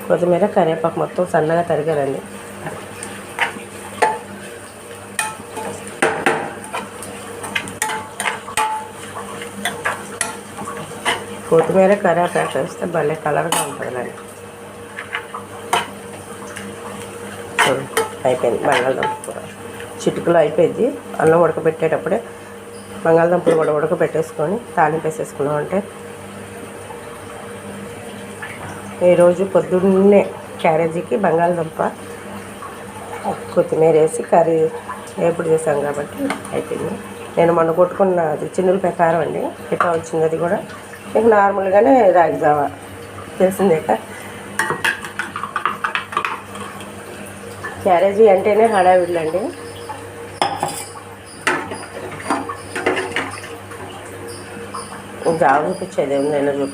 కొత్తిమీర కరివేపాకు మొత్తం సన్నగా తరిగారండి. కొత్తిమీర కరివేపాకు వేస్తే భలే కలర్గా ఉంటుందండి. అయిపోయింది బంగాళదుంప కూర. చిటికలో అయిపోయింది. అన్నం ఉడకబెట్టేటప్పుడే బంగాళదుంపలు కూడా ఉడకబెట్టేసుకొని తాలింపు వేసేసుకున్నామంటే ఈరోజు పొద్దున్నే క్యారేజీకి బంగాళదుంప కొత్తిమీర వేసి కర్రీ వేపుడు చేసాం కాబట్టి అయిపోయింది. నేను మొన్న కొట్టుకున్న అది చిన్నుల ప్రకారం అండి. ఎట్లా వచ్చింది అది కూడా మీకు నార్మల్గానే రాగి జావా తెలిసిందే కదా. క్యారేజీ అంటేనే హడావిడ్లండి. జావ చూపించేది నేను